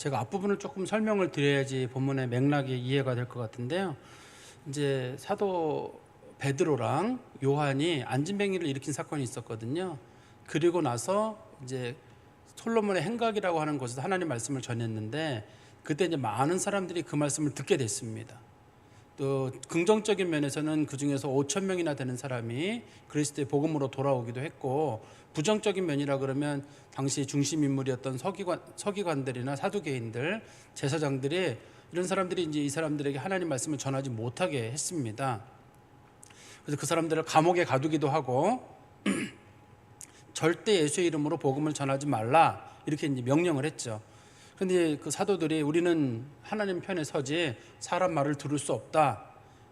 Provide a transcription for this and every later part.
제가 앞부분을 조금 설명을 드려야지 본문의 맥락이 이해가 될 것 같은데요. 이제 사도 베드로랑 요한이 안진뱅이를 일으킨 사건이 있었거든요. 그리고 나서 이제 솔로몬의 행각이라고 하는 곳에서 하나님 말씀을 전했는데, 그때 이제 많은 사람들이 그 말씀을 듣게 됐습니다. 또 긍정적인 면에서는 그 중에서 5천 명이나 되는 사람이 그리스도의 복음으로 돌아오기도 했고, 부정적인 면이라 그러면 당시 중심 인물이었던 서기관들이나 사두개인들, 제사장들이, 이런 사람들이 이제 이 사람들에게 하나님 말씀을 전하지 못하게 했습니다. 그래서 그 사람들을 감옥에 가두기도 하고 절대 예수의 이름으로 복음을 전하지 말라, 이렇게 이제 명령을 했죠. 그런데 그 사도들이 우리는 하나님 편에 서지 사람 말을 들을 수 없다,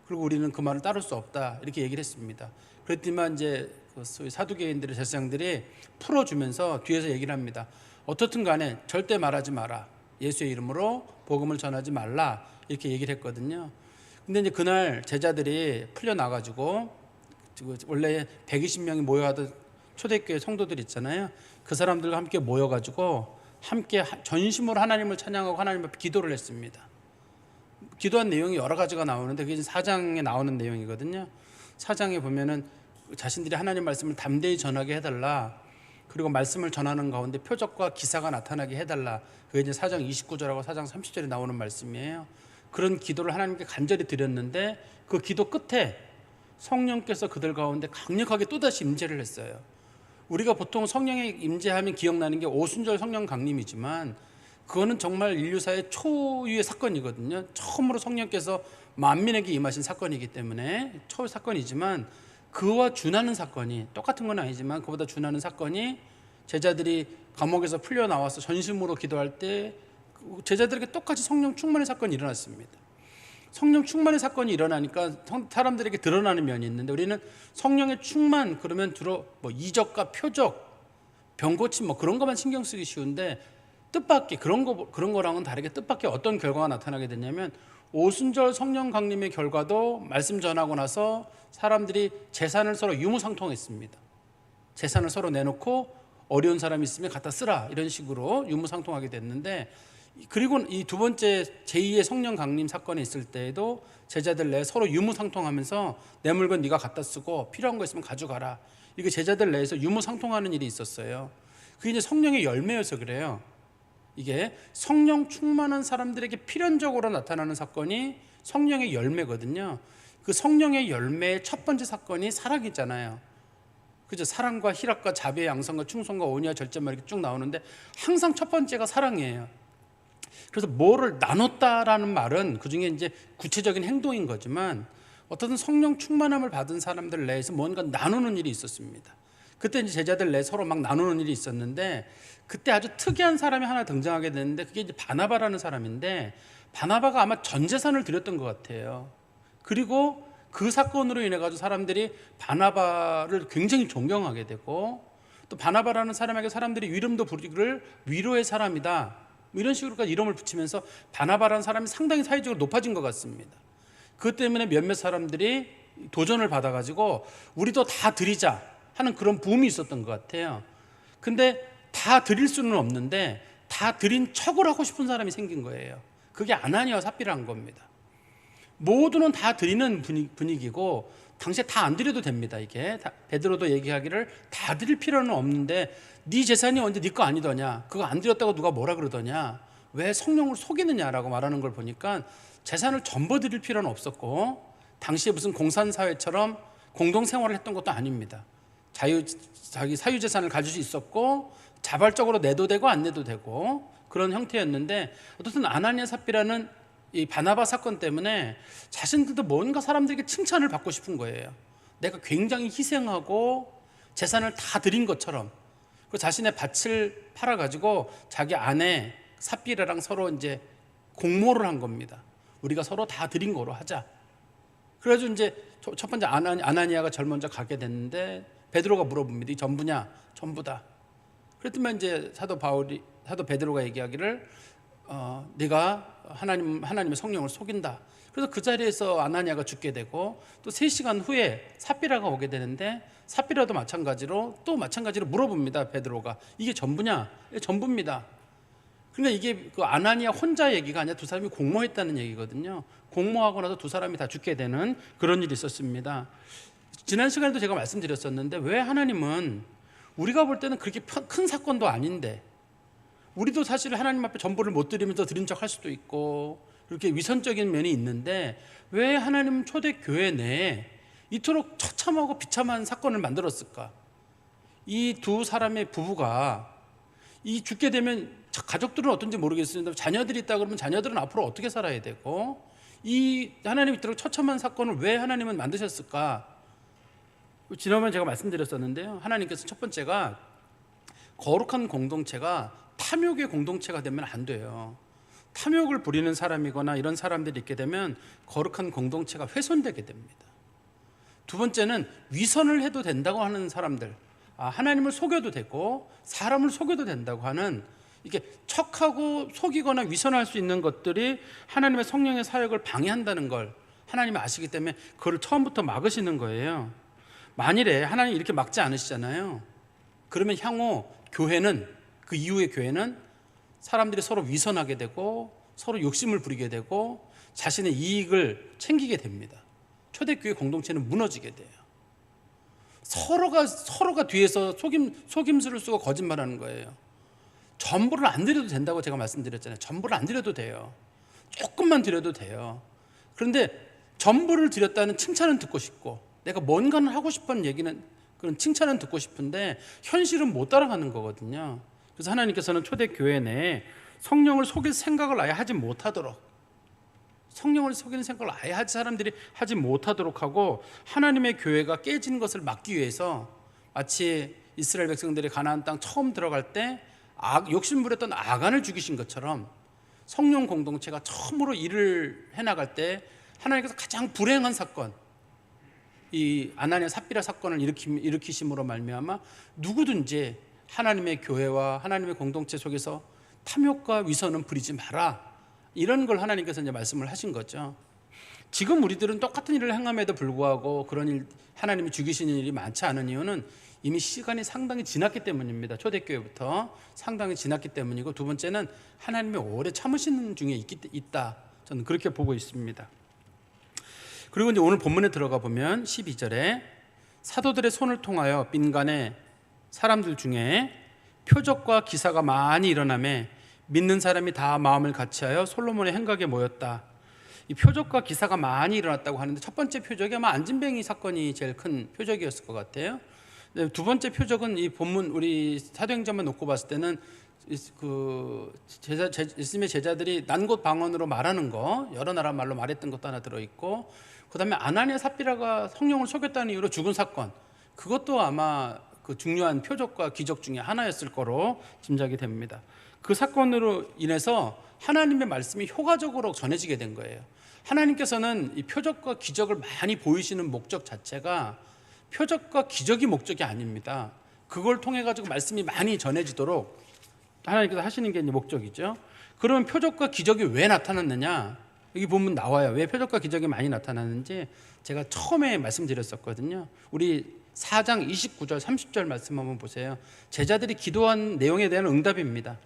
그리고 우리는 그 말을 따를 수 없다, 이렇게 얘기를 했습니다. 그랬지만 이제 그 사두개인들의 제사장들이 풀어주면서 뒤에서 얘기를 합니다. 어떻든 간에 절대 말하지 마라, 예수의 이름으로 복음을 전하지 말라, 이렇게 얘기를 했거든요. 근데 이제 그날 제자들이 풀려나가지고 원래 120명이 모여하던 초대교회 성도들 있잖아요. 그 사람들과 함께 모여가지고 함께 전심으로 하나님을 찬양하고 하나님 앞에 기도를 했습니다. 기도한 내용이 여러 가지가 나오는데 그게 4장에 나오는 내용이거든요. 4장에 보면은 자신들이 하나님 말씀을 담대히 전하게 해달라, 그리고 말씀을 전하는 가운데 표적과 기사가 나타나게 해달라, 그게 이제 4장 29절하고 4장 30절에 나오는 말씀이에요. 그런 기도를 하나님께 간절히 드렸는데 그 기도 끝에 성령께서 그들 가운데 강력하게 또다시 임재를 했어요. 우리가 보통 성령의 임재하면 기억나는 게 오순절 성령 강림이지만, 그거는 정말 인류사의 초유의 사건이거든요. 처음으로 성령께서 만민에게 임하신 사건이기 때문에 초 사건이지만, 그와 준하는 사건이, 똑같은 건 아니지만 그보다 준하는 사건이, 제자들이 감옥에서 풀려나와서 전심으로 기도할 때 제자들에게 똑같이 성령 충만의 사건이 일어났습니다. 성령 충만의 사건이 일어나니까 사람들에게 드러나는 면이 있는데, 우리는 성령의 충만 그러면 주로 이적과 표적, 병 고침 그런 것만 신경 쓰기 쉬운데, 뜻밖의 그런 거랑은 다르게 뜻밖의 어떤 결과가 나타나게 되냐면, 오순절 성령 강림의 결과도 말씀 전하고 나서 사람들이 재산을 서로 유무상통했습니다. 재산을 서로 내놓고 어려운 사람이 있으면 갖다 쓰라, 이런 식으로 유무상통하게 됐는데, 그리고 이 두 번째 제2의 성령 강림 사건이 있을 때에도 제자들 내에 서로 유무상통하면서 내 물건 네가 갖다 쓰고 필요한 거 있으면 가져가라, 이게 제자들 내에서 유무상통하는 일이 있었어요. 그게 이제 성령의 열매여서 그래요. 이게 성령 충만한 사람들에게 필연적으로 나타나는 사건이 성령의 열매거든요. 그 성령의 열매의 첫 번째 사건이 사랑이잖아요. 그죠? 사랑과 희락과 자비의 양성과 충성과 온유와 절제만 이렇게 쭉 나오는데, 항상 첫 번째가 사랑이에요. 그래서 뭐를 나눴다라는 말은 그중에 이제 구체적인 행동인 거지만, 어떤 성령 충만함을 받은 사람들 내에서 뭔가 나누는 일이 있었습니다. 그때 이제 제자들 내 서로 막 나누는 일이 있었는데, 그때 아주 특이한 사람이 하나 등장하게 됐는데, 그게 이제 바나바라는 사람인데, 바나바가 아마 전 재산을 드렸던 것 같아요. 그리고 그 사건으로 인해 가지고 사람들이 바나바를 굉장히 존경하게 되고, 또 바나바라는 사람에게 사람들이 이름도 부르기를 위로의 사람이다, 이런 식으로까지 이름을 붙이면서 바나바라는 사람이 상당히 사회적으로 높아진 것 같습니다. 그것 때문에 몇몇 사람들이 도전을 받아가지고 우리도 다 드리자 하는 그런 붐이 있었던 것 같아요. 근데 다 드릴 수는 없는데 다 드린 척을 하고 싶은 사람이 생긴 거예요. 그게 아나니아와 삽비라는 겁니다. 모두는 다 드리는 분위기고, 당시에 다 안 드려도 됩니다. 이게 베드로도 얘기하기를 다 드릴 필요는 없는데, 네 재산이 언제 네 거 아니더냐, 그거 안 드렸다고 누가 뭐라 그러더냐, 왜 성령을 속이느냐라고 말하는 걸 보니까 재산을 전부 드릴 필요는 없었고, 당시에 무슨 공산사회처럼 공동생활을 했던 것도 아닙니다. 자기 사유재산을 가질 수 있었고, 자발적으로 내도 되고 안 내도 되고, 그런 형태였는데, 어쨌든 아나니아 삽비라는 이 바나바 사건 때문에 자신들도 뭔가 사람들에게 칭찬을 받고 싶은 거예요. 내가 굉장히 희생하고 재산을 다 드린 것처럼. 그 자신의 밭을 팔아가지고 자기 아내 삽비라랑 서로 이제 공모를 한 겁니다. 우리가 서로 다 드린 거로 하자. 그래서 이제 첫 번째 아나니아가 제일 먼저 가게 됐는데, 베드로가 물어봅니다. 이 전부냐? 전부다. 그랬더니 이제 사도 베드로가 얘기하기를 네가 하나님의 성령을 속인다. 그래서 그 자리에서 아나니아가 죽게 되고, 또 3시간 후에 삽비라가 오게 되는데, 삽비라도 마찬가지로 물어봅니다. 베드로가 이게 전부냐? 예, 전부입니다. 그러니까 이게 그 아나니아 혼자 얘기가 아니라 두 사람이 공모했다는 얘기거든요. 공모하고 나서 두 사람이 다 죽게 되는 그런 일이 있었습니다. 지난 시간에도 제가 말씀드렸었는데, 왜 하나님은 우리가 볼 때는 그렇게 큰 사건도 아닌데, 우리도 사실 하나님 앞에 전부를 못 드리면서 드린 척 할 수도 있고 그렇게 위선적인 면이 있는데, 왜 하나님은 초대교회 내에 이토록 처참하고 비참한 사건을 만들었을까? 이 두 사람의 부부가 이 죽게 되면 가족들은 어떤지 모르겠습니다. 자녀들이 있다 그러면 자녀들은 앞으로 어떻게 살아야 되고, 이 하나님이 이토록 처참한 사건을 왜 하나님은 만드셨을까? 지난번에 제가 말씀드렸었는데요, 하나님께서 첫 번째가 거룩한 공동체가 탐욕의 공동체가 되면 안 돼요. 탐욕을 부리는 사람이거나 이런 사람들이 있게 되면 거룩한 공동체가 훼손되게 됩니다. 두 번째는 위선을 해도 된다고 하는 사람들, 하나님을 속여도 되고 사람을 속여도 된다고 하는, 이게 척하고 속이거나 위선할 수 있는 것들이 하나님의 성령의 사역을 방해한다는 걸 하나님이 아시기 때문에 그걸 처음부터 막으시는 거예요. 만일에 하나님이 이렇게 막지 않으시잖아요. 그러면 향후 교회는, 그 이후의 교회는 사람들이 서로 위선하게 되고 서로 욕심을 부리게 되고 자신의 이익을 챙기게 됩니다. 초대교회 공동체는 무너지게 돼요. 서로가 뒤에서 속임수를 쓰고 거짓말하는 거예요. 전부를 안 드려도 된다고 제가 말씀드렸잖아요. 전부를 안 드려도 돼요. 조금만 드려도 돼요. 그런데 전부를 드렸다는 칭찬은 듣고 싶고, 내가 뭔가는 하고 싶은 얘기는, 그런 칭찬은 듣고 싶은데 현실은 못 따라가는 거거든요. 그래서 하나님께서는 초대교회 내에 성령을 속일 생각을 아예 하지 못하도록, 성령을 속이는 생각을 아예 사람들이 하지 못하도록 하고, 하나님의 교회가 깨지는 것을 막기 위해서, 마치 이스라엘 백성들이 가나안 땅 처음 들어갈 때 욕심부렸던 아간을 죽이신 것처럼, 성령 공동체가 처음으로 일을 해나갈 때 하나님께서 가장 불행한 사건, 이 아나니아 삽비라 사건을 일으키심으로 말미암아 누구든지 하나님의 교회와 하나님의 공동체 속에서 탐욕과 위선은 부리지 마라, 이런 걸 하나님께서 이제 말씀을 하신 거죠. 지금 우리들은 똑같은 일을 행함에도 불구하고 그런 일, 하나님이 죽이시는 일이 많지 않은 이유는 이미 시간이 상당히 지났기 때문입니다. 초대교회부터 상당히 지났기 때문이고, 두 번째는 하나님이 오래 참으시는 중에 있다, 저는 그렇게 보고 있습니다. 그리고 이제 오늘 본문에 들어가 보면 12절에 사도들의 손을 통하여 빈간에 사람들 중에 표적과 기사가 많이 일어나매 믿는 사람이 다 마음을 같이하여 솔로몬의 행각에 모였다. 이 표적과 기사가 많이 일어났다고 하는데, 첫 번째 표적이 아마 안진뱅이 사건이 제일 큰 표적이었을 것 같아요. 두 번째 표적은 이 본문 우리 사도행전만 놓고 봤을 때는 그 예수님의 제자들이 난곳 방언으로 말하는 거, 여러 나라 말로 말했던 것도 하나 들어있고, 그 다음에 아나니아 삽비라가 성령을 속였다는 이유로 죽은 사건, 그것도 아마 그 중요한 표적과 기적 중에 하나였을 거로 짐작이 됩니다. 그 사건으로 인해서 하나님의 말씀이 효과적으로 전해지게 된 거예요. 하나님께서는 이 표적과 기적을 많이 보이시는 목적 자체가 표적과 기적이 목적이 아닙니다. 그걸 통해 가지고 말씀이 많이 전해지도록 하나님께서 하시는 게 이제 목적이죠. 그러면 표적과 기적이 왜 나타났느냐? 여기 보면 나와요. 왜 표적과 기적이 많이 나타나는지 제가 처음에 말씀드렸었거든요. 우리 4장 29절 30절 말씀 한번 보세요. 제자들이 기도한 내용에 대한 응답입니다.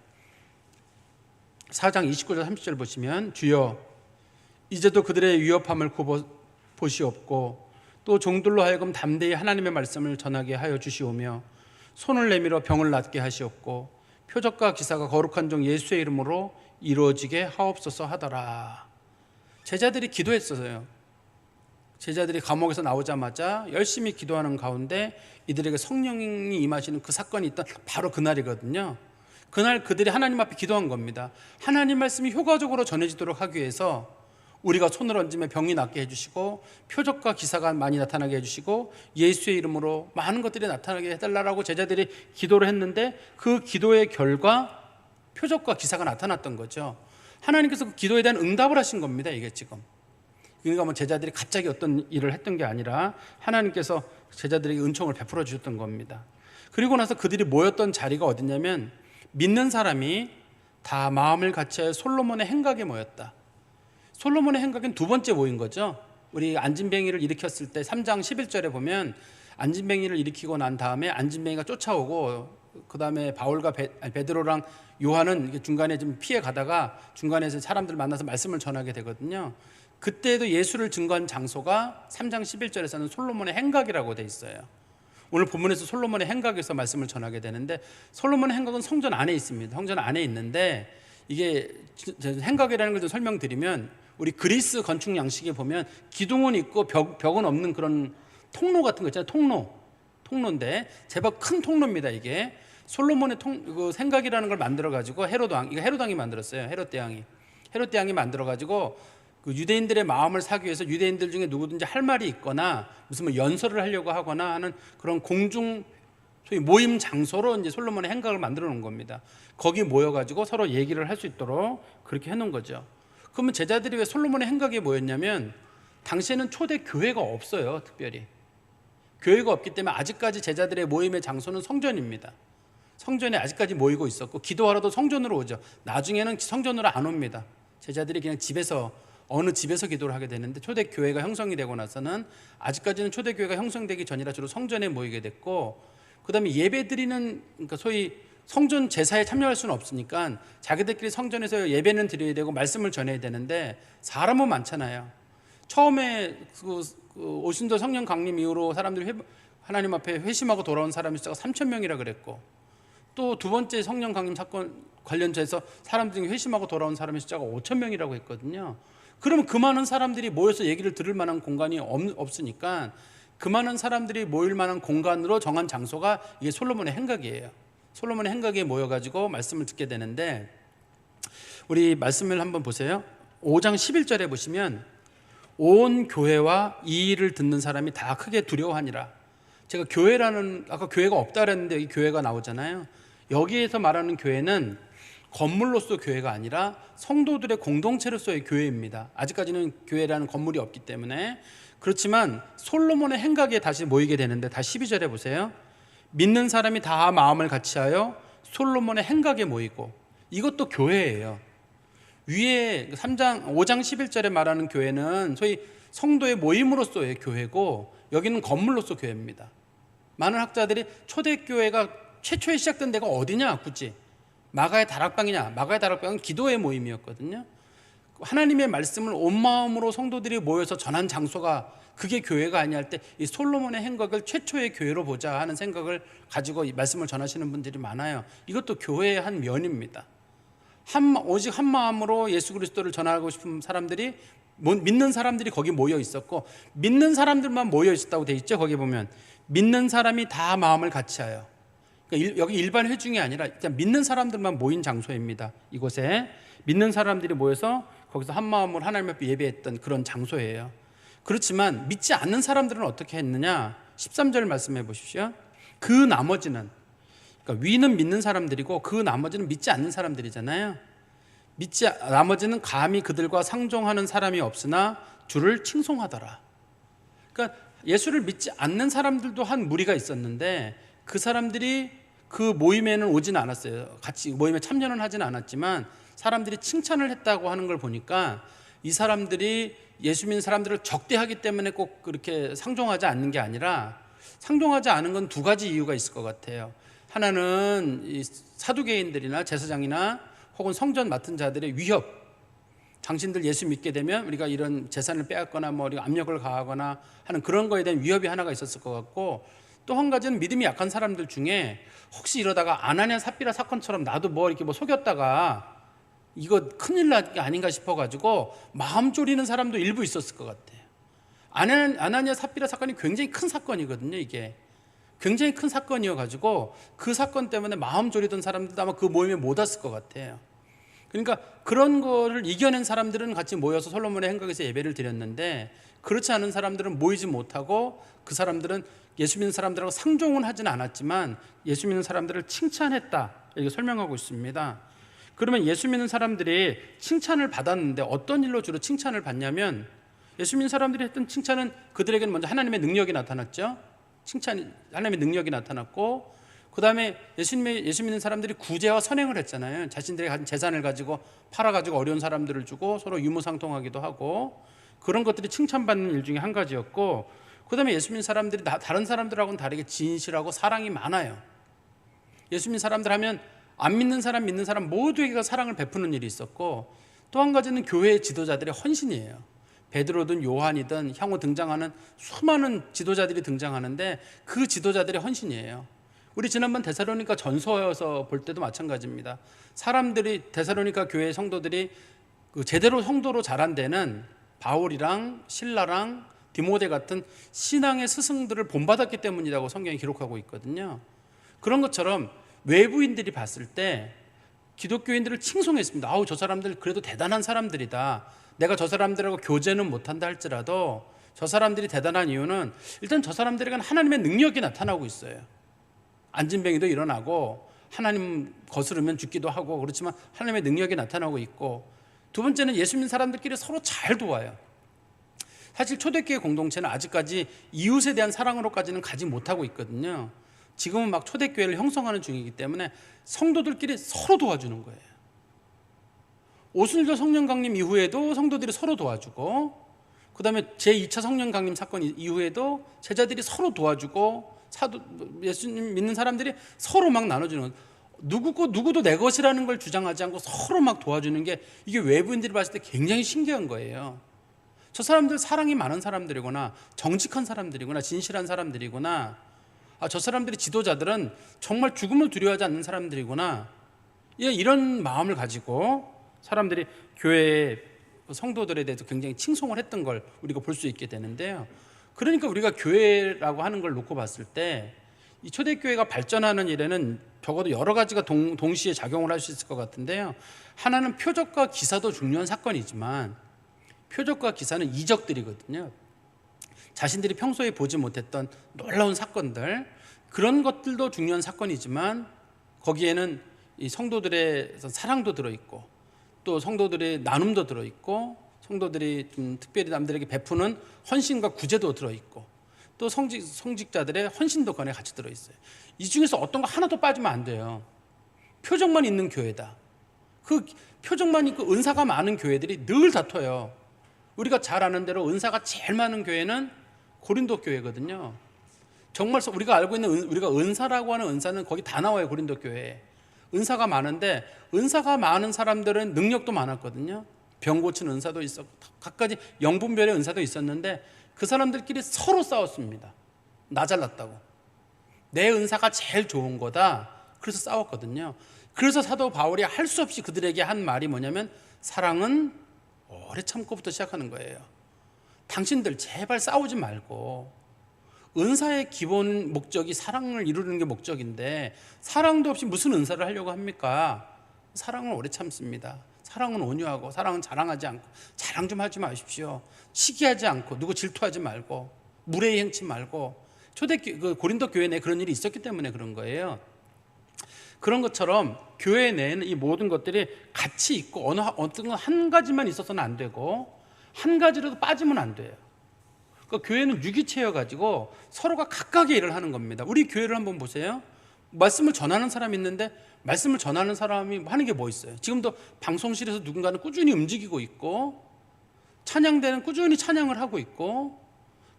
4장 29절 30절 보시면, 주여 이제도 그들의 위협함을 보시옵고 또 종들로 하여금 담대히 하나님의 말씀을 전하게 하여 주시오며 손을 내밀어 병을 낫게 하시옵고 표적과 기사가 거룩한 종 예수의 이름으로 이루어지게 하옵소서 하더라. 제자들이 기도했어요. 제자들이 감옥에서 나오자마자 열심히 기도하는 가운데 이들에게 성령이 임하시는 그 사건이 있던 바로 그날이거든요. 그날 그들이 하나님 앞에 기도한 겁니다. 하나님 말씀이 효과적으로 전해지도록 하기 위해서 우리가 손을 얹으면 병이 낫게 해주시고 표적과 기사가 많이 나타나게 해주시고 예수의 이름으로 많은 것들이 나타나게 해달라고 제자들이 기도를 했는데, 그 기도의 결과 표적과 기사가 나타났던 거죠. 하나님께서 그 기도에 대한 응답을 하신 겁니다. 이게 지금, 그러니까 뭐 제자들이 갑자기 어떤 일을 했던 게 아니라 하나님께서 제자들에게 은총을 베풀어 주셨던 겁니다. 그리고 나서 그들이 모였던 자리가 어디냐면, 믿는 사람이 다 마음을 같이하여 솔로몬의 행각에 모였다. 솔로몬의 행각은 두 번째 모인 거죠. 우리 안진뱅이를 일으켰을 때 3장 11절에 보면, 안진뱅이를 일으키고 난 다음에 안진뱅이가 쫓아오고 그다음에 바울과 베드로랑 요한은 이게 중간에 좀 피해 가다가 중간에서 사람들 만나서 말씀을 전하게 되거든요. 그때도 예수를 증거한 장소가 3장 11절에서는 솔로몬의 행각이라고 돼 있어요. 오늘 본문에서 솔로몬의 행각에서 말씀을 전하게 되는데, 솔로몬의 행각은 성전 안에 있습니다. 성전 안에 있는데, 이게 행각이라는 걸 좀 설명드리면, 우리 그리스 건축 양식에 보면 기둥은 있고 벽은 없는 그런 통로 같은 거 있잖아요. 통로인데 제법 큰 통로입니다. 이게 솔로몬의 그 생각이라는 걸 만들어 가지고 헤롯 왕이 만들었어요. 헤롯 대왕이 만들어 가지고 그 유대인들의 마음을 사기 위해서 유대인들 중에 누구든지 할 말이 있거나 무슨 뭐 연설을 하려고 하거나 하는 그런 공중 소위 모임 장소로 이제 솔로몬의 행각을 만들어 놓은 겁니다. 거기 모여 가지고 서로 얘기를 할 수 있도록 그렇게 해 놓은 거죠. 그러면 제자들이 왜 솔로몬의 행각에 모였냐면, 당시에는 초대 교회가 없어요. 특별히 교회가 없기 때문에 아직까지 제자들의 모임의 장소는 성전입니다. 성전에 아직까지 모이고 있었고, 기도하러도 성전으로 오죠. 나중에는 성전으로 안 옵니다. 제자들이 그냥 어느 집에서 기도를 하게 되는데, 초대 교회가 형성이 되고 나서는 아직까지는 초대 교회가 형성되기 전이라 주로 성전에 모이게 됐고, 그다음에 예배드리는, 그러니까 소위 성전 제사에 참여할 수는 없으니까 자기들끼리 성전에서 예배는 드려야 되고 말씀을 전해야 되는데 사람은 많잖아요. 처음에 오순절 성령 강림 이후로 사람들이 하나님 앞에 회심하고 돌아온 사람의 숫자가 3,000명이라 그랬고, 또 두 번째 성령 강림 사건 관련돼서 사람들이 회심하고 돌아온 사람의 숫자가 5,000명이라고 했거든요. 그러면 그 많은 사람들이 모여서 얘기를 들을 만한 공간이 없으니까 그 많은 사람들이 모일 만한 공간으로 정한 장소가 이게 솔로몬의 행각이에요. 솔로몬의 행각에 모여가지고 말씀을 듣게 되는데, 우리 말씀을 한번 보세요. 5장 11절에 보시면 온 교회와 이 일을 듣는 사람이 다 크게 두려워하니라. 제가 아까 교회가 없다 그랬는데 여기 교회가 나오잖아요. 여기에서 말하는 교회는 건물로서 교회가 아니라 성도들의 공동체로서의 교회입니다. 아직까지는 교회라는 건물이 없기 때문에. 그렇지만 솔로몬의 행각에 다시 모이게 되는데, 다시 12절에 보세요. 믿는 사람이 다 마음을 같이하여 솔로몬의 행각에 모이고, 이것도 교회예요. 위에 5장 11절에 말하는 교회는 소위 성도의 모임으로서의 교회고, 여기는 건물로서 교회입니다. 많은 학자들이 초대교회가 최초에 시작된 데가 어디냐, 굳이 마가의 다락방이냐. 마가의 다락방은 기도의 모임이었거든요. 하나님의 말씀을 온 마음으로 성도들이 모여서 전한 장소가, 그게 교회가 아니야 할 때 이 솔로몬의 행각을 최초의 교회로 보자 하는 생각을 가지고 이 말씀을 전하시는 분들이 많아요. 이것도 교회의 한 면입니다. 오직 한 마음으로 예수 그리스도를 전하고 싶은 사람들이, 믿는 사람들이 거기 모여 있었고, 믿는 사람들만 모여 있었다고 돼 있죠. 거기 보면 믿는 사람이 다 마음을 같이하여. 그러니까 여기 일반 회중이 아니라 그냥 믿는 사람들만 모인 장소입니다. 이곳에 믿는 사람들이 모여서 거기서 한 마음으로 하나님 앞에 예배했던 그런 장소예요. 그렇지만 믿지 않는 사람들은 어떻게 했느냐? 13절 말씀해 보십시오. 그 나머지는, 그러니까 위는 믿는 사람들이고 그 나머지는 믿지 않는 사람들이잖아요. 나머지는 감히 그들과 상종하는 사람이 없으나 주를 칭송하더라. 그러니까 예수를 믿지 않는 사람들도 한 무리가 있었는데, 그 사람들이 그 모임에는 오진 않았어요. 같이 모임에 참여는 하진 않았지만 사람들이 칭찬을 했다고 하는 걸 보니까, 이 사람들이 예수 믿는 사람들을 적대하기 때문에 꼭 그렇게 상종하지 않는 게 아니라, 상종하지 않은 건 두 가지 이유가 있을 것 같아요. 하나는 이 사두개인들이나 제사장이나 혹은 성전 맡은 자들의 위협, 당신들 예수 믿게 되면 우리가 이런 재산을 빼앗거나 뭐 우리가 압력을 가하거나 하는 그런 거에 대한 위협이 하나가 있었을 것 같고, 또 한 가지는 믿음이 약한 사람들 중에 혹시 이러다가 아나니아 삽비라 사건처럼 나도 이렇게 속였다가 이거 큰일 날 게 아닌가 싶어가지고 마음 졸이는 사람도 일부 있었을 것 같아요. 아나니아 삽비라 사건이 굉장히 큰 사건이거든요. 이게 굉장히 큰 사건이어가지고 그 사건 때문에 마음 졸이던 사람들도 아마 그 모임에 못 왔을 것 같아요. 그러니까 그런 거를 이겨낸 사람들은 같이 모여서 솔로몬의 행각에서 예배를 드렸는데, 그렇지 않은 사람들은 모이지 못하고, 그 사람들은 예수 믿는 사람들하고 상종은 하진 않았지만 예수 믿는 사람들을 칭찬했다, 이렇게 설명하고 있습니다. 그러면 예수 믿는 사람들이 칭찬을 받았는데 어떤 일로 주로 칭찬을 받냐면, 예수 믿는 사람들이 했던 칭찬은 그들에게는 먼저 하나님의 능력이 나타났죠. 하나님의 능력이 나타났고, 그 다음에 예수 믿는 사람들이 구제와 선행을 했잖아요. 자신들이 가진 재산을 가지고 팔아가지고 어려운 사람들을 주고 서로 유무상통하기도 하고, 그런 것들이 칭찬받는 일 중에 한 가지였고, 그 다음에 예수 믿는 사람들이 다른 사람들하고는 다르게 진실하고 사랑이 많아요. 예수 믿는 사람들 하면 안 믿는 사람, 믿는 사람 모두에게 사랑을 베푸는 일이 있었고, 또 한 가지는 교회의 지도자들의 헌신이에요. 베드로든 요한이든 향후 등장하는 수많은 지도자들이 등장하는데 그 지도자들의 헌신이에요. 우리 지난번 데살로니가 전서에서 볼 때도 마찬가지입니다. 사람들이, 데살로니가 교회 성도들이 제대로 성도로 자란 데는 바울이랑 실라랑 디모데 같은 신앙의 스승들을 본받았기 때문이라고 성경이 기록하고 있거든요. 그런 것처럼 외부인들이 봤을 때 기독교인들을 칭송했습니다. 아우, 저 사람들 그래도 대단한 사람들이다. 내가 저 사람들하고 교제는 못한다 할지라도 저 사람들이 대단한 이유는 일단 저 사람들에게는 하나님의 능력이 나타나고 있어요. 안진뱅이도 일어나고 하나님 거스르면 죽기도 하고, 그렇지만 하나님의 능력이 나타나고 있고, 두 번째는 예수 믿는 사람들끼리 서로 잘 도와요. 사실 초대교회 공동체는 아직까지 이웃에 대한 사랑으로까지는 가지 못하고 있거든요. 지금은 막 초대교회를 형성하는 중이기 때문에 성도들끼리 서로 도와주는 거예요. 오순절 성령 강림 이후에도 성도들이 서로 도와주고, 그 다음에 제2차 성령 강림 사건 이후에도 제자들이 서로 도와주고, 예수님 믿는 사람들이 서로 막 나눠주는, 누구도 내 것이라는 걸 주장하지 않고 서로 막 도와주는 게, 이게 외부인들이 봤을 때 굉장히 신기한 거예요. 저 사람들 사랑이 많은 사람들이구나, 정직한 사람들이구나, 진실한 사람들이구나, 저 사람들이 지도자들은 정말 죽음을 두려워하지 않는 사람들이구나, 이런 마음을 가지고 사람들이 교회의 성도들에 대해서 굉장히 칭송을 했던 걸 우리가 볼 수 있게 되는데요. 그러니까 우리가 교회라고 하는 걸 놓고 봤을 때 이 초대교회가 발전하는 일에는 적어도 여러 가지가 동시에 작용을 할 수 있을 것 같은데요. 하나는 표적과 기사도 중요한 사건이지만, 표적과 기사는 이적들이거든요. 자신들이 평소에 보지 못했던 놀라운 사건들, 그런 것들도 중요한 사건이지만 거기에는 이 성도들의 사랑도 들어있고, 또 성도들의 나눔도 들어있고, 성도들이 좀 특별히 남들에게 베푸는 헌신과 구제도 들어있고, 또 성직자들의 헌신도 그 안에 같이 들어있어요. 이 중에서 어떤 거 하나도 빠지면 안 돼요. 표적만 있는 교회다, 그 표적만 있고 은사가 많은 교회들이 늘 다퉈요. 우리가 잘 아는 대로 은사가 제일 많은 교회는 고린도 교회거든요. 정말 우리가 알고 있는 우리가 은사라고 하는 은사는 거기 다 나와요. 고린도 교회에 은사가 많은데, 은사가 많은 사람들은 능력도 많았거든요. 병 고치는 은사도 있었고 각가지 영분별의 은사도 있었는데, 그 사람들끼리 서로 싸웠습니다. 나 잘났다고, 내 은사가 제일 좋은 거다, 그래서 싸웠거든요. 그래서 사도 바울이 할 수 없이 그들에게 한 말이 뭐냐면, 사랑은 오래 참고부터 시작하는 거예요. 당신들 제발 싸우지 말고, 은사의 기본 목적이 사랑을 이루는 게 목적인데 사랑도 없이 무슨 은사를 하려고 합니까? 사랑은 오래 참습니다. 사랑은 온유하고, 사랑은 자랑하지 않고, 자랑 좀 하지 마십시오. 시기하지 않고, 누구 질투하지 말고, 무례히 행치 말고. 고린도 교회 내에 그런 일이 있었기 때문에 그런 거예요. 그런 것처럼 교회 내에는 이 모든 것들이 같이 있고, 어떤 한 가지만 있어서는 안 되고, 한 가지라도 빠지면 안 돼요. 그러니까 교회는 유기체여가지고 서로가 각각의 일을 하는 겁니다. 우리 교회를 한번 보세요. 말씀을 전하는 사람이 있는데, 말씀을 전하는 사람이 하는 게 뭐 있어요? 지금도 방송실에서 누군가는 꾸준히 움직이고 있고, 찬양대는 꾸준히 찬양을 하고 있고,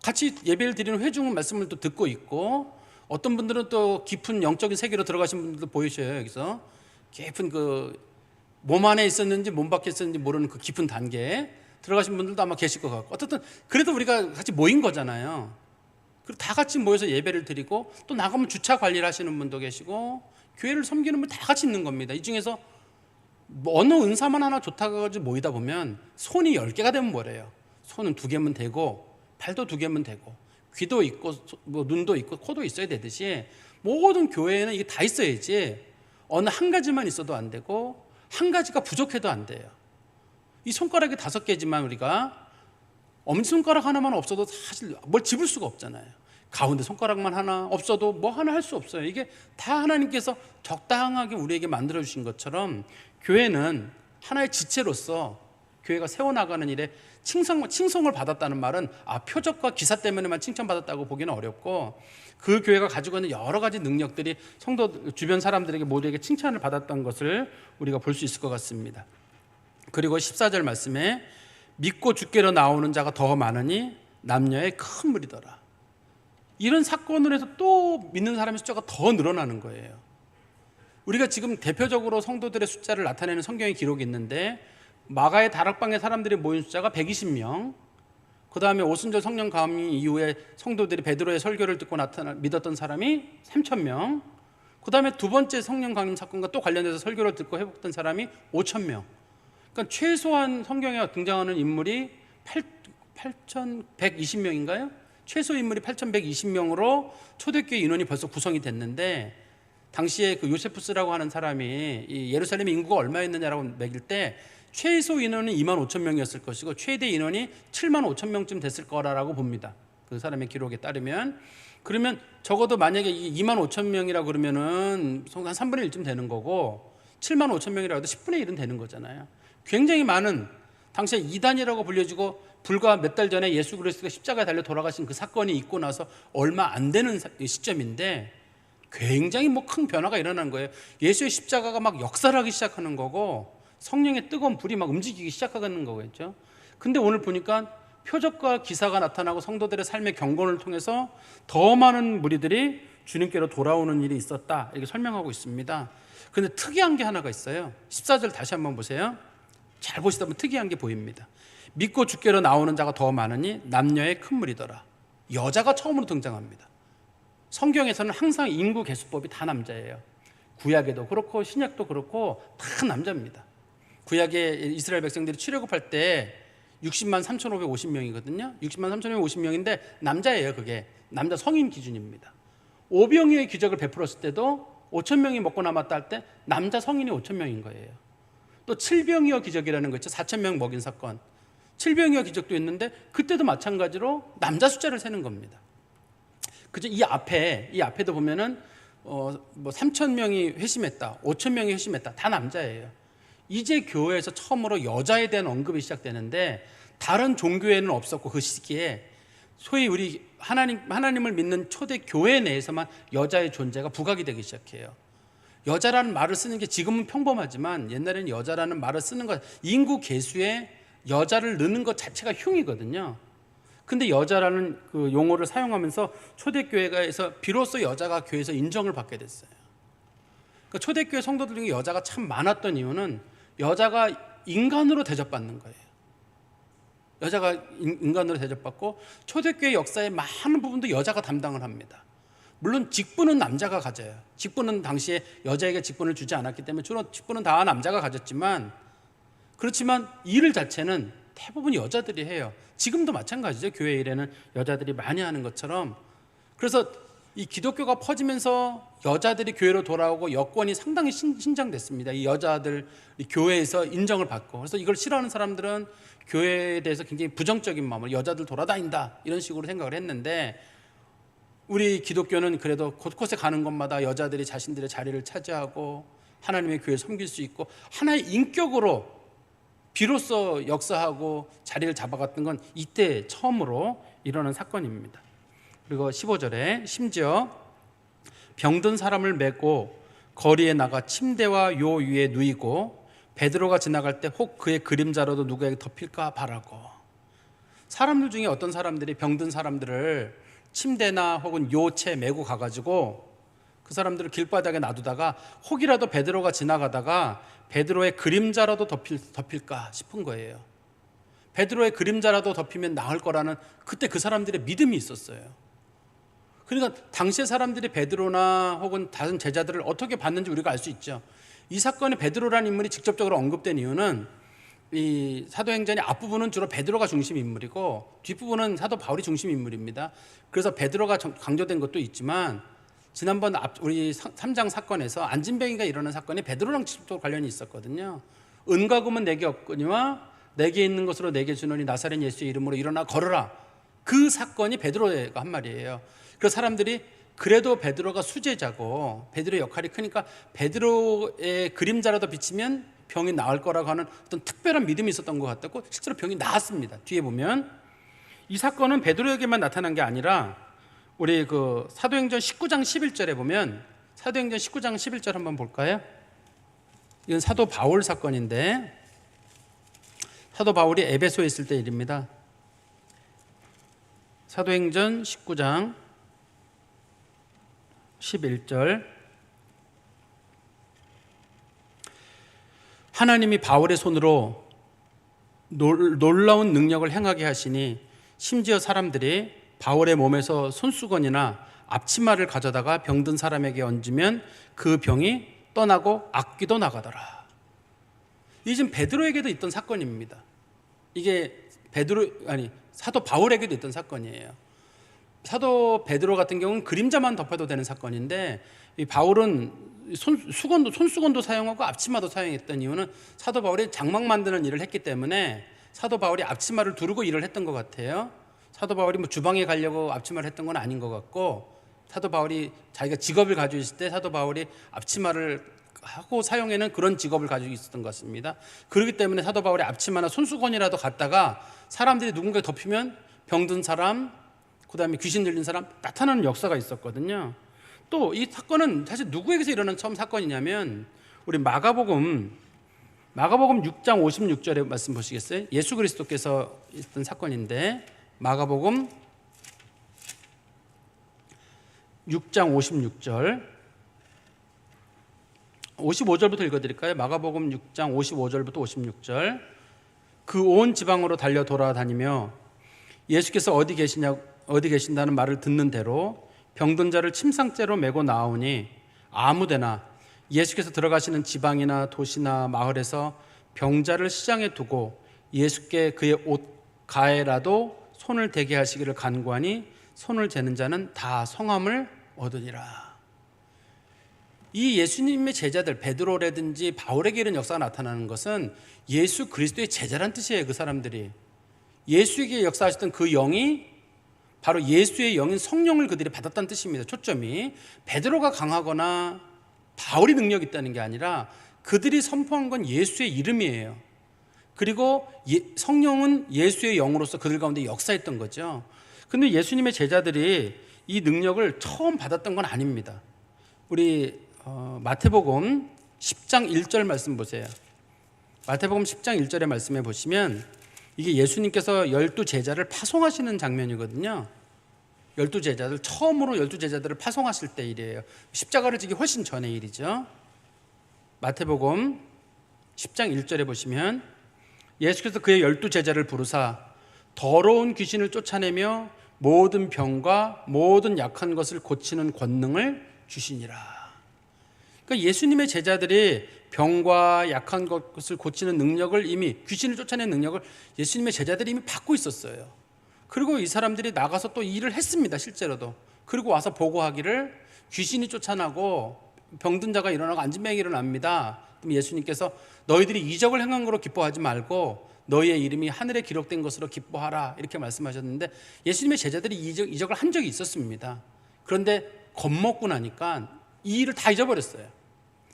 같이 예배를 드리는 회중은 말씀을 또 듣고 있고, 어떤 분들은 또 깊은 영적인 세계로 들어가신 분들도 보이셔요. 여기서 깊은 몸 안에 있었는지 몸 밖에 있었는지 모르는 그 깊은 단계에 들어가신 분들도 아마 계실 것 같고, 어쨌든 그래도 우리가 같이 모인 거잖아요. 그리고 다 같이 모여서 예배를 드리고, 또 나가면 주차 관리를 하시는 분도 계시고, 교회를 섬기는 분 다 같이 있는 겁니다. 이 중에서 어느 은사만 하나 좋다고 가지고 모이다 보면 손이 10개가 되면 뭐래요? 손은 2개면 되고, 발도 2개면 되고, 귀도 있고, 눈도 있고, 코도 있어야 되듯이 모든 교회에는 이게 다 있어야지, 어느 한 가지만 있어도 안 되고, 한 가지가 부족해도 안 돼요. 이 손가락이 5개지만 우리가 엄지손가락 하나만 없어도 사실 뭘 집을 수가 없잖아요. 가운데 손가락만 하나 없어도 뭐 하나 할 수 없어요. 이게 다 하나님께서 적당하게 우리에게 만들어주신 것처럼, 교회는 하나의 지체로서 교회가 세워나가는 일에 칭송을 받았다는 말은 표적과 기사 때문에만 칭찬받았다고 보기는 어렵고, 그 교회가 가지고 있는 여러 가지 능력들이 성도 주변 사람들에게 모두에게 칭찬을 받았던 것을 우리가 볼 수 있을 것 같습니다. 그리고 14절 말씀에 믿고 주께로 나오는 자가 더 많으니 남녀의 큰 무리더라. 이런 사건을 해서 또 믿는 사람의 숫자가 더 늘어나는 거예요. 우리가 지금 대표적으로 성도들의 숫자를 나타내는 성경의 기록이 있는데 마가의 다락방에 사람들이 모인 숫자가 120명, 그 다음에 오순절 성령 감화 이후에 성도들이 베드로의 설교를 듣고 믿었던 사람이 3,000명, 그 다음에 두 번째 성령 강림 사건과 또 관련해서 설교를 듣고 회복된 사람이 5,000명. 그러니까 최소한 성경에 등장하는 인물이 8,120명인가요? 최소 인물이 8,120명으로 초대교회 인원이 벌써 구성이 됐는데, 당시에 그 요세푸스라고 하는 사람이 이 예루살렘 인구가 얼마였느냐라고 매길 때 최소 인원이 25,000명이었을 것이고 최대 인원이 75,000명쯤 됐을 거라고 봅니다. 그 사람의 기록에 따르면. 그러면 적어도 만약에 25,000명이라고 그러면은 한 3분의 1쯤 되는 거고 75,000명이라고 해도 10분의 1은 되는 거잖아요. 굉장히 많은, 당시에 이단이라고 불려지고 불과 몇 달 전에 예수 그리스도가 십자가에 달려 돌아가신 그 사건이 있고 나서 얼마 안 되는 시점인데 굉장히 큰 변화가 일어난 거예요. 예수의 십자가가 막 역사를 하기 시작하는 거고 성령의 뜨거운 불이 막 움직이기 시작하는 거겠죠. 근데 오늘 보니까 표적과 기사가 나타나고 성도들의 삶의 경건을 통해서 더 많은 무리들이 주님께로 돌아오는 일이 있었다, 이렇게 설명하고 있습니다. 근데 특이한 게 하나가 있어요. 14절 다시 한번 보세요. 잘 보시다 보면 특이한 게 보입니다. 믿고 주께로 나오는 자가 더 많으니 남녀의 큰 무리더라. 여자가 처음으로 등장합니다. 성경에서는 항상 인구 계수법이 다 남자예요. 구약에도 그렇고 신약도 그렇고 다 남자입니다. 구약에 이스라엘 백성들이 출애굽할 때 60만 3,550명이거든요. 60만 3,550명인데 남자예요. 그게 남자 성인 기준입니다. 오병이어의 기적을 베풀었을 때도 5,000명이 먹고 남았다 할 때 남자 성인이 5,000명인 거예요. 또 칠병이어 기적이라는 거 있죠. 4,000명 먹인 사건. 칠병이어 기적도 있는데 그때도 마찬가지로 남자 숫자를 세는 겁니다. 그죠? 이 앞에도 보면은 3,000명이 회심했다, 5,000명이 회심했다, 다 남자예요. 이제 교회에서 처음으로 여자에 대한 언급이 시작되는데 다른 종교에는 없었고 그 시기에 소위 우리 하나님을 믿는 초대 교회 내에서만 여자의 존재가 부각이 되기 시작해요. 여자라는 말을 쓰는 게 지금은 평범하지만 옛날에는 여자라는 말을 쓰는 것, 인구 계수에 여자를 넣는 것 자체가 흉이거든요. 근데 여자라는 그 용어를 사용하면서 초대교회에서 비로소 여자가 교회에서 인정을 받게 됐어요. 그러니까 초대교회 성도들 중에 여자가 참 많았던 이유는 여자가 인간으로 대접받는 거예요. 여자가 인간으로 대접받고 초대교회 역사의 많은 부분도 여자가 담당을 합니다. 물론 직분은 남자가 가져요. 직분은 당시에 여자에게 직분을 주지 않았기 때문에 주로 직분은 다 남자가 가졌지만, 그렇지만 일 자체는 대부분 여자들이 해요. 지금도 마찬가지죠. 교회 일에는 여자들이 많이 하는 것처럼. 그래서 이 기독교가 퍼지면서 여자들이 교회로 돌아오고 여권이 상당히 신장됐습니다. 이 여자들 이 교회에서 인정을 받고. 그래서 이걸 싫어하는 사람들은 교회에 대해서 굉장히 부정적인 마음으로 여자들 돌아다닌다 이런 식으로 생각을 했는데, 우리 기독교는 그래도 곳곳에 가는 곳마다 여자들이 자신들의 자리를 차지하고 하나님의 교회를 섬길 수 있고 하나의 인격으로 비로소 역사하고 자리를 잡아갔던 건 이때 처음으로 일어난 사건입니다. 그리고 15절에 심지어 병든 사람을 메고 거리에 나가 침대와 요 위에 누이고 베드로가 지나갈 때 혹 그의 그림자라도 누구에게 덮일까 바라고. 사람들 중에 어떤 사람들이 병든 사람들을 침대나 혹은 요채 메고 가가지고 그 사람들을 길바닥에 놔두다가 혹이라도 베드로가 지나가다가 베드로의 그림자라도 덮일까 싶은 거예요. 베드로의 그림자라도 덮이면 나을 거라는 그때 그 사람들의 믿음이 있었어요. 그러니까 당시의 사람들이 베드로나 혹은 다른 제자들을 어떻게 봤는지 우리가 알 수 있죠. 이 사건에 베드로라는 인물이 직접적으로 언급된 이유는 이 사도행전의 앞부분은 주로 베드로가 중심 인물이고 뒷부분은 사도 바울이 중심 인물입니다. 그래서 베드로가 강조된 것도 있지만 지난번 우리 3장 사건에서 안진뱅이가 일어난 사건이 베드로랑 직접적으로 관련이 있었거든요. 은과 금은 내게 없거니와 내게 있는 것으로 내게 주노니 나사렛 예수의 이름으로 일어나 걸어라. 그 사건이 베드로가 한 말이에요. 그래서 사람들이 그래도 베드로가 수제자고 베드로의 역할이 크니까 베드로의 그림자라도 비치면 병이 나을 거라고 하는 어떤 특별한 믿음이 있었던 것 같았고 실제로 병이 나았습니다. 뒤에 보면 이 사건은 베드로에게만 나타난 게 아니라 우리 그 사도행전 19장 11절에 보면 사도행전 19장 11절 한번 볼까요? 이건 사도 바울 사건인데 사도 바울이 에베소에 있을 때 일입니다. 사도행전 19장 11절 하나님이 바울의 손으로 놀라운 능력을 행하게 하시니 심지어 사람들이 바울의 몸에서 손수건이나 앞치마를 가져다가 병든 사람에게 얹으면 그 병이 떠나고 악귀도 나가더라. 이게 지금 베드로에게도 있던 사건입니다. 이게 사도 바울에게도 있던 사건이에요. 사도 베드로 같은 경우는 그림자만 덮어도 되는 사건인데, 이 바울은 손수건도 사용하고 앞치마도 사용했던 이유는 사도 바울이 장막 만드는 일을 했기 때문에 사도 바울이 앞치마를 두르고 일을 했던 것 같아요. 사도 바울이 주방에 가려고 앞치마를 했던 건 아닌 것 같고, 사도 바울이 자기가 직업을 가지고 있을 때 사도 바울이 앞치마를 하고 사용하는 그런 직업을 가지고 있었던 것 같습니다. 그렇기 때문에 사도 바울이 앞치마나 손수건이라도 갖다가 사람들이 누군가 덮이면 병든 사람, 그 다음에 귀신 들린 사람 나타나는 역사가 있었거든요. 또 이 사건은 사실 누구에게서 일어난 처음 사건이냐면, 우리 마가복음 6장 56절의 말씀 보시겠어요? 예수 그리스도께서 있던 사건인데, 마가복음 6장 56절 55절부터 읽어드릴까요? 마가복음 6장 55절부터 56절. 그 온 지방으로 달려 돌아다니며 예수께서 어디 계신다는 말을 듣는 대로 병든 자를 침상째로 메고 나오니, 아무데나 예수께서 들어가시는 지방이나 도시나 마을에서 병자를 시장에 두고 예수께 그의 옷 가에라도 손을 대게 하시기를 간구하니 손을 재는 자는 다 성함을 얻으니라. 이 예수님의 제자들 베드로라든지 바울에게 이런 역사가 나타나는 것은 예수 그리스도의 제자란 뜻이에요. 그 사람들이 예수에게 역사하셨던 그 영이 바로 예수의 영인 성령을 그들이 받았다는 뜻입니다. 초점이 베드로가 강하거나 바울이 능력이 있다는 게 아니라 그들이 선포한 건 예수의 이름이에요. 그리고 성령은 예수의 영으로서 그들 가운데 역사했던 거죠. 근데 예수님의 제자들이 이 능력을 처음 받았던 건 아닙니다. 우리 마태복음 10장 1절 말씀 보세요. 마태복음 10장 1절의 말씀에 보시면 이게 예수님께서 12제자를 파송하시는 장면이거든요. 12제자들, 처음으로 12제자들을 파송하실 때 일이에요. 십자가를 지기 훨씬 전의 일이죠. 마태복음 10장 1절에 보시면 예수께서 그의 12제자를 부르사 더러운 귀신을 쫓아내며 모든 병과 모든 약한 것을 고치는 권능을 주시니라. 그러니까 예수님의 제자들이 병과 약한 것을 고치는 능력을 이미, 귀신을 쫓아내는 능력을 예수님의 제자들이 이미 받고 있었어요. 그리고 이 사람들이 나가서 또 일을 했습니다. 실제로도. 그리고 와서 보고하기를 귀신이 쫓아나고 병든 자가 일어나고 앉은 병이 일어납니다. 그럼 예수님께서 너희들이 이적을 행한 거로 기뻐하지 말고 너희의 이름이 하늘에 기록된 것으로 기뻐하라, 이렇게 말씀하셨는데, 예수님의 제자들이 이적을 한 적이 있었습니다. 그런데 겁먹고 나니까 이 일을 다 잊어버렸어요.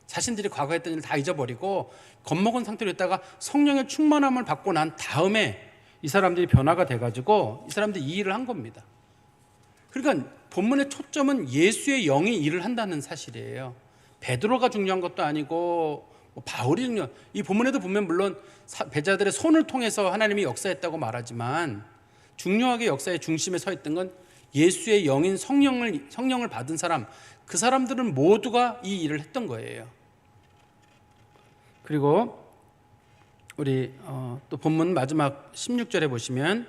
자신들이 과거에 했던 일을 다 잊어버리고 겁먹은 상태로 있다가 성령의 충만함을 받고 난 다음에 이 사람들이 변화가 돼가지고 이 사람들이 이 일을 한 겁니다. 그러니까 본문의 초점은 예수의 영이 일을 한다는 사실이에요. 베드로가 중요한 것도 아니고 바울이 중요한, 이 본문에도 보면 물론 제자들의 손을 통해서 하나님이 역사했다고 말하지만 중요하게 역사의 중심에 서 있던 건 예수의 영인 성령을 받은 사람, 그 사람들은 모두가 이 일을 했던 거예요. 그리고 우리 또 본문 마지막 16절에 보시면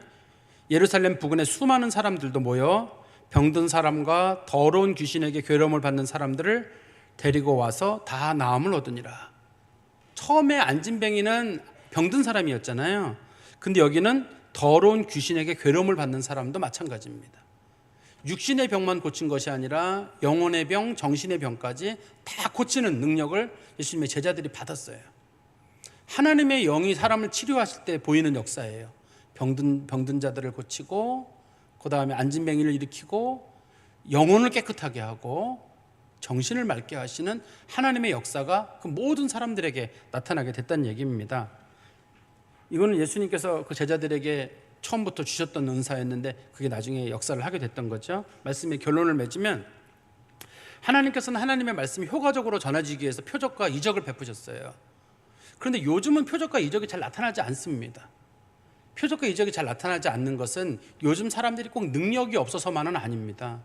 예루살렘 부근에 수많은 사람들도 모여 병든 사람과 더러운 귀신에게 괴로움을 받는 사람들을 데리고 와서 다 나음을 얻으니라. 처음에 안진뱅이는 병든 사람이었잖아요. 근데 여기는 더러운 귀신에게 괴로움을 받는 사람도 마찬가지입니다. 육신의 병만 고친 것이 아니라 영혼의 병, 정신의 병까지 다 고치는 능력을 예수님의 제자들이 받았어요. 하나님의 영이 사람을 치료하실 때 보이는 역사예요. 병든 자들을 고치고, 그 다음에 안진뱅이를 일으키고, 영혼을 깨끗하게 하고 정신을 맑게 하시는 하나님의 역사가 그 모든 사람들에게 나타나게 됐다는 얘기입니다. 이거는 예수님께서 그 제자들에게 처음부터 주셨던 은사였는데 그게 나중에 역사를 하게 됐던 거죠. 말씀의 결론을 맺으면 하나님께서는 하나님의 말씀이 효과적으로 전해지기 위해서 표적과 이적을 베푸셨어요. 그런데 요즘은 표적과 이적이 잘 나타나지 않습니다. 표적과 이적이 잘 나타나지 않는 것은 요즘 사람들이 꼭 능력이 없어서만은 아닙니다.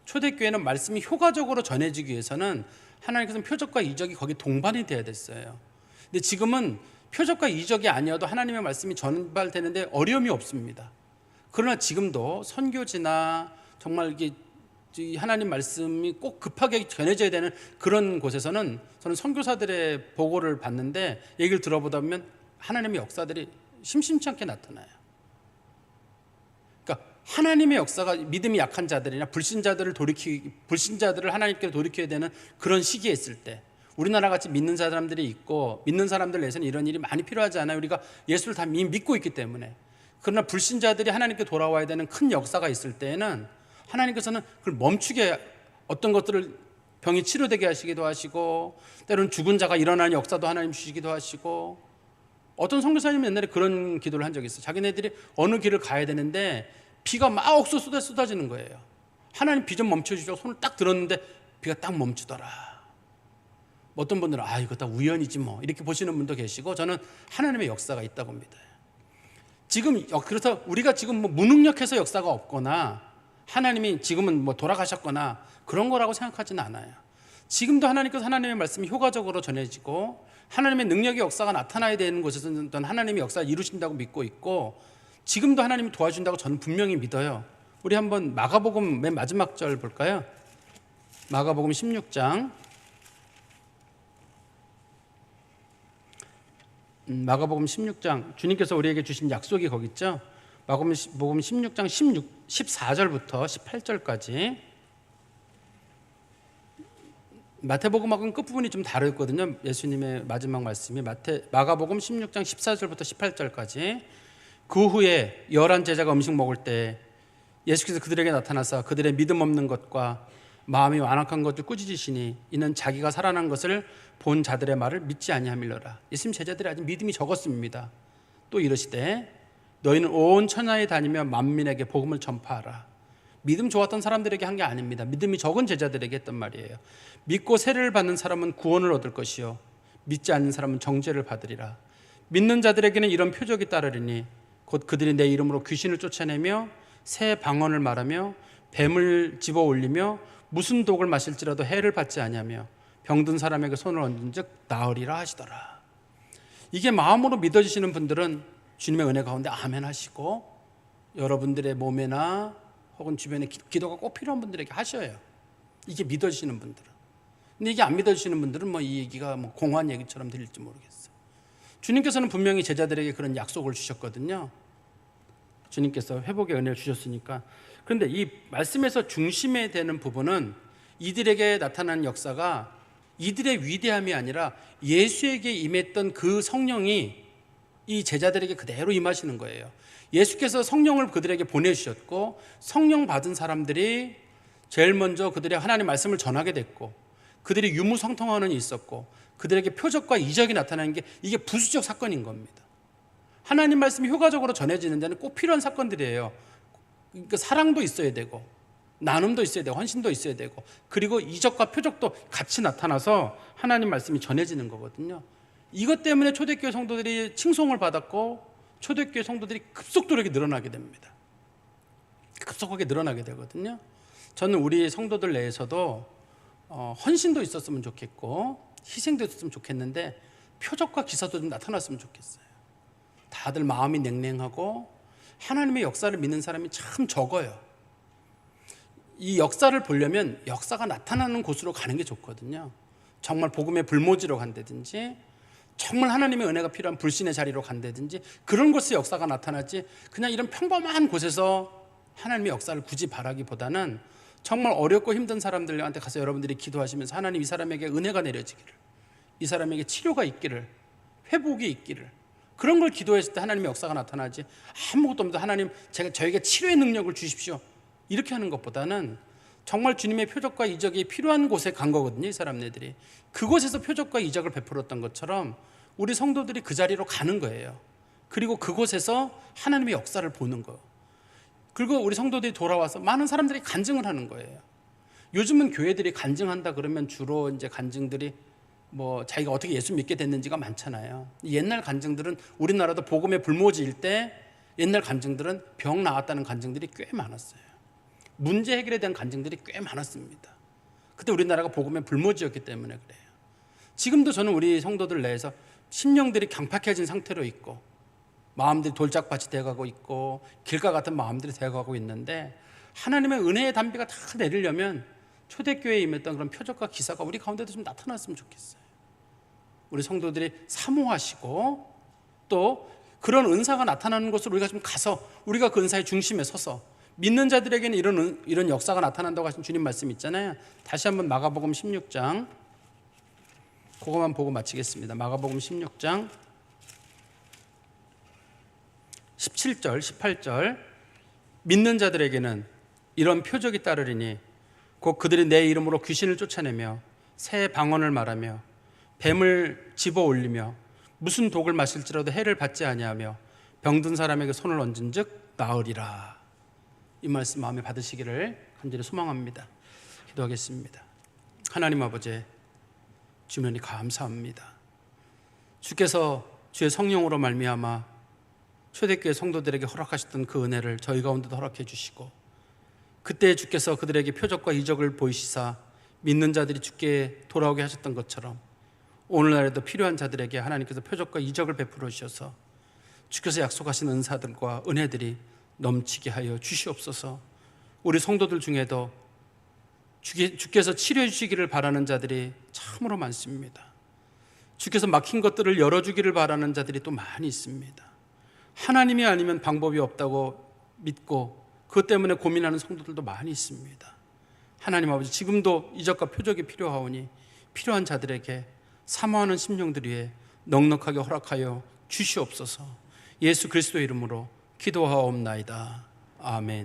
초대교회는 말씀이 효과적으로 전해지기 위해서는 하나님께서는 표적과 이적이 거기 동반이 돼야 됐어요. 근데 지금은 표적과 이적이 아니어도 하나님의 말씀이 전달되는데 어려움이 없습니다. 그러나 지금도 선교지나 정말 이게 하나님 말씀이 꼭 급하게 전해져야 되는 그런 곳에서는 저는 선교사들의 보고를 받는데 얘기를 들어보다 보면 하나님의 역사들이 심심치 않게 나타나요. 그러니까 하나님의 역사가 믿음이 약한 자들이나 불신자들을 하나님께 돌이켜야 되는 그런 시기에 있을 때, 우리나라 같이 믿는 사람들이 있고 믿는 사람들 내에서는 이런 일이 많이 필요하지 않아요. 우리가 예수를 다 믿고 있기 때문에. 그러나 불신자들이 하나님께 돌아와야 되는 큰 역사가 있을 때에는 하나님께서는 그걸 멈추게, 어떤 것들을 병이 치료되게 하시기도 하시고, 때로는 죽은 자가 일어나는 역사도 하나님 주시기도 하시고, 어떤 선교사님이 옛날에 그런 기도를 한 적이 있어요. 자기네들이 어느 길을 가야 되는데 비가 막 억수 쏟아지는 거예요. 하나님 비 좀 멈춰주시고 손을 딱 들었는데 비가 딱 멈추더라. 어떤 분들은 이거 다 우연이지 뭐 이렇게 보시는 분도 계시고, 저는 하나님의 역사가 있다고 봅니다. 지금 그래서 우리가 지금 뭐 무능력해서 역사가 없거나 하나님이 지금은 뭐 돌아가셨거나 그런 거라고 생각하지는 않아요. 지금도 하나님께서 하나님의 말씀이 효과적으로 전해지고 하나님의 능력의 역사가 나타나야 되는 곳에서는 하나님의 역사를 이루신다고 믿고 있고, 지금도 하나님이 도와준다고 저는 분명히 믿어요. 우리 한번 마가복음 맨 마지막 절 볼까요? 마가복음 16장. 마가복음 16장, 주님께서 우리에게 주신 약속이 거기 있죠. 마가복음 16장 14절부터 18절까지. 마태복음하고는 끝부분이 좀 다르거든요. 예수님의 마지막 말씀이 마가복음 16장 14절부터 18절까지. 그 후에 11 제자가 음식 먹을 때 예수께서 그들에게 나타나서 그들의 믿음 없는 것과 마음이 완악한 것을 꾸짖으시니 이는 자기가 살아난 것을 본 자들의 말을 믿지 아니함이로라. 예수님 제자들이 아직 믿음이 적었습니다. 또 이르시되 너희는 온 천하에 다니며 만민에게 복음을 전파하라. 믿음 좋았던 사람들에게 한 게 아닙니다. 믿음이 적은 제자들에게 했던 말이에요. 믿고 세례를 받는 사람은 구원을 얻을 것이요 믿지 않는 사람은 정죄를 받으리라. 믿는 자들에게는 이런 표적이 따르리니 곧 그들이 내 이름으로 귀신을 쫓아내며 새 방언을 말하며 뱀을 집어 올리며 무슨 독을 마실지라도 해를 받지 아니하며 병든 사람에게 손을 얹은즉 나으리라 하시더라. 이게 마음으로 믿어지시는 분들은 주님의 은혜 가운데 아멘 하시고, 여러분들의 몸에나 혹은 주변에 기도가 꼭 필요한 분들에게 하셔요. 이게 믿어지시는 분들은. 근데 이게 안 믿어지시는 분들은 뭐 이 얘기가 뭐 공허한 얘기처럼 들릴지 모르겠어요. 주님께서는 분명히 제자들에게 그런 약속을 주셨거든요. 주님께서 회복의 은혜를 주셨으니까. 그런데 이 말씀에서 중심에 되는 부분은 이들에게 나타난 역사가 이들의 위대함이 아니라 예수에게 임했던 그 성령이 이 제자들에게 그대로 임하시는 거예요. 예수께서 성령을 그들에게 보내주셨고, 성령 받은 사람들이 제일 먼저 그들의 하나님 말씀을 전하게 됐고, 그들이 유무성통하는 일이 있었고, 그들에게 표적과 이적이 나타나는 게 이게 부수적 사건인 겁니다. 하나님 말씀이 효과적으로 전해지는 데는 꼭 필요한 사건들이에요. 그러니까 사랑도 있어야 되고, 나눔도 있어야 되고, 헌신도 있어야 되고, 그리고 이적과 표적도 같이 나타나서 하나님 말씀이 전해지는 거거든요. 이것 때문에 초대교회 성도들이 칭송을 받았고, 초대교회 성도들이 급속도로 늘어나게 됩니다. 급속하게 늘어나게 되거든요. 저는 우리 성도들 내에서도 헌신도 있었으면 좋겠고 희생도 있었으면 좋겠는데 표적과 기사도 좀 나타났으면 좋겠어요. 다들 마음이 냉랭하고 하나님의 역사를 믿는 사람이 참 적어요. 이 역사를 보려면 역사가 나타나는 곳으로 가는 게 좋거든요. 정말 복음의 불모지로 간다든지, 정말 하나님의 은혜가 필요한 불신의 자리로 간다든지, 그런 곳에 역사가 나타나지, 그냥 이런 평범한 곳에서 하나님의 역사를 굳이 바라기보다는 정말 어렵고 힘든 사람들한테 가서 여러분들이 기도하시면서 하나님 이 사람에게 은혜가 내려지기를, 이 사람에게 치료가 있기를, 회복이 있기를, 그런 걸 기도했을 때 하나님의 역사가 나타나지, 아무것도 없는데 하나님 저에게 치료의 능력을 주십시오 이렇게 하는 것보다는 정말 주님의 표적과 이적이 필요한 곳에 간 거거든요. 이 사람네들이 그곳에서 표적과 이적을 베풀었던 것처럼 우리 성도들이 그 자리로 가는 거예요. 그리고 그곳에서 하나님의 역사를 보는 거예요. 그리고 우리 성도들이 돌아와서 많은 사람들이 간증을 하는 거예요. 요즘은 교회들이 간증한다 그러면 주로 이제 간증들이 뭐 자기가 어떻게 예수 믿게 됐는지가 많잖아요. 옛날 간증들은, 우리나라도 복음의 불모지일 때 옛날 간증들은 병 나았다는 간증들이 꽤 많았어요. 문제 해결에 대한 간증들이 꽤 많았습니다. 그때 우리나라가 복음의 불모지였기 때문에 그래요. 지금도 저는 우리 성도들 내에서 심령들이 강팍해진 상태로 있고 마음들이 돌짝밭이 되어가고 있고 길가 같은 마음들이 되어가고 있는데, 하나님의 은혜의 담비가 다 내리려면 초대교회에 임했던 그런 표적과 기사가 우리 가운데도 좀 나타났으면 좋겠어요. 우리 성도들이 사모하시고 또 그런 은사가 나타나는 곳으로 우리가 좀 가서 우리가 그 은사의 중심에 서서, 믿는 자들에게는 이런 역사가 나타난다고 하신 주님 말씀 있잖아요. 다시 한번 마가복음 16장, 그거만 보고 마치겠습니다. 마가복음 16장 17절 18절, 믿는 자들에게는 이런 표적이 따르리니 곧 그들이 내 이름으로 귀신을 쫓아내며 새 방언을 말하며 뱀을 집어 올리며 무슨 독을 마실지라도 해를 받지 아니하며 병든 사람에게 손을 얹은즉 나으리라. 이 말씀 마음에 받으시기를 간절히 소망합니다. 기도하겠습니다. 하나님 아버지, 주님이 감사합니다. 주께서 주의 성령으로 말미암아 초대교회 성도들에게 허락하셨던 그 은혜를 저희 가운데도 허락해 주시고, 그때 주께서 그들에게 표적과 이적을 보이시사 믿는 자들이 주께 돌아오게 하셨던 것처럼 오늘날에도 필요한 자들에게 하나님께서 표적과 이적을 베풀어 주셔서 주께서 약속하신 은사들과 은혜들이 넘치게 하여 주시옵소서. 우리 성도들 중에도 주께서 치료해 주시기를 바라는 자들이 참으로 많습니다. 주께서 막힌 것들을 열어주기를 바라는 자들이 또 많이 있습니다. 하나님이 아니면 방법이 없다고 믿고 그것 때문에 고민하는 성도들도 많이 있습니다. 하나님 아버지, 지금도 이적과 표적이 필요하오니 필요한 자들에게 사모하는 심령들 위에 넉넉하게 허락하여 주시옵소서. 예수 그리스도의 이름으로 기도하옵나이다. 아멘.